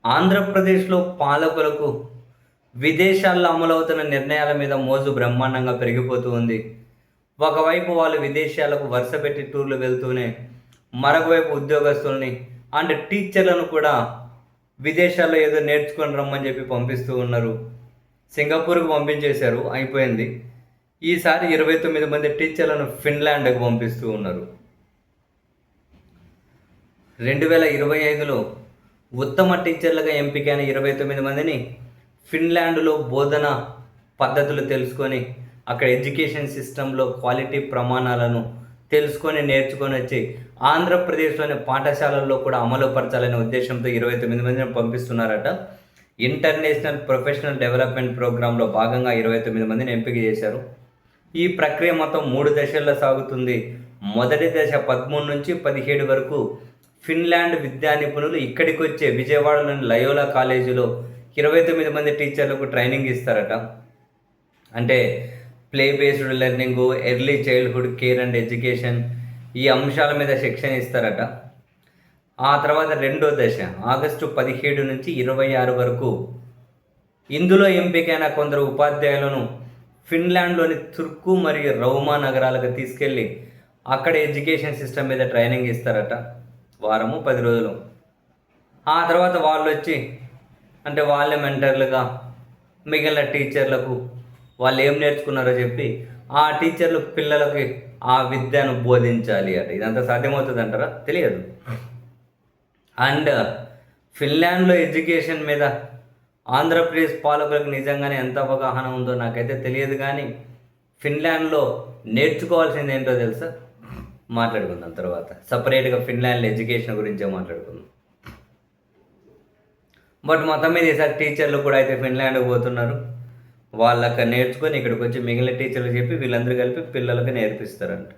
ఆంధ్రప్రదేశ్‌లో పాలకులకు విదేశాల్లో అమలవుతున్న నిర్ణయాల మీద మోజు బ్రహ్మాండంగా పెరిగిపోతూ ఉంది. ఒకవైపు వాళ్ళు విదేశాలకు వరుసపెట్టి టూర్‌లు వెళ్తూనే, మరొకవైపు ఉద్యోగస్తుల్ని అండ్ టీచర్లను కూడా విదేశాల్లో ఏదో నేర్చుకొని రమ్మని చెప్పి పంపిస్తూ ఉన్నారు. సింగపూర్‌కి పంపించేశారు, అయిపోయింది. ఈసారి 29 మంది టీచర్లను ఫిన్లాండ్‌కి పంపిస్తూ ఉన్నారు. 2025లో ఉత్తమ టీచర్లుగా ఎంపికైన 29 మందిని ఫిన్లాండ్లో బోధన పద్ధతులు తెలుసుకొని, అక్కడ ఎడ్యుకేషన్ సిస్టంలో క్వాలిటీ ప్రమాణాలను తెలుసుకొని నేర్చుకొని వచ్చి ఆంధ్రప్రదేశ్లోని పాఠశాలల్లో కూడా అమలుపరచాలనే ఉద్దేశంతో 29 మందిని పంపిస్తున్నారట. ఇంటర్నేషనల్ ప్రొఫెషనల్ డెవలప్మెంట్ ప్రోగ్రాంలో భాగంగా 29 మందిని ఎంపిక చేశారు. ఈ ప్రక్రియ మొత్తం 3 దశల్లో సాగుతుంది. మొదటి దశ 13 నుంచి 17 వరకు ఫిన్లాండ్ విద్యా నిపుణులు ఇక్కడికి వచ్చే విజయవాడలోని లయోలా కాలేజీలో 29 మంది టీచర్లకు ట్రైనింగ్ ఇస్తారట. అంటే play based learning, early childhood care and education, ఈ అంశాల మీద శిక్షణ ఇస్తారట. ఆ తర్వాత రెండో దశ ఆగస్టు 17 నుంచి 26 వరకు ఇందులో ఎంపికైన కొందరు ఉపాధ్యాయులను ఫిన్లాండ్లోని తుర్కు మరియు రౌమా నగరాలకు తీసుకెళ్ళి అక్కడ ఎడ్యుకేషన్ సిస్టమ్ మీద ట్రైనింగ్ ఇస్తారట. వారము 10 రోజులు. ఆ తర్వాత వాళ్ళు వచ్చి అంటే వాళ్ళే మెంటర్లుగా మిగిలిన టీచర్లకు వాళ్ళు ఏం నేర్చుకున్నారో చెప్పి ఆ టీచర్లు పిల్లలకి ఆ విద్యను బోధించాలి అట. ఇదంతా సాధ్యమవుతుంది అంటారా? తెలియదు. అండ్ ఫిన్లాండ్లో ఎడ్యుకేషన్ మీద ఆంధ్రప్రదేశ్ పాలకులకు నిజంగానే ఎంత అవగాహన ఉందో నాకైతే తెలియదు, కానీ ఫిన్లాండ్లో నేర్చుకోవాల్సింది ఏంటో తెలుసా? మాట్లాడుకుందాం తర్వాత. సపరేట్గా ఫిన్లాండ్ ఎడ్యుకేషన్ గురించే మాట్లాడుకుందాం. బట్ మొత్తం మీద ఈసారి టీచర్లు కూడా అయితే ఫిన్లాండ్కి పోతున్నారు. వాళ్ళకి నేర్చుకొని ఇక్కడికి వచ్చి మిగిలిన టీచర్లు చెప్పి వీళ్ళందరూ కలిపి పిల్లలకి నేర్పిస్తారంట.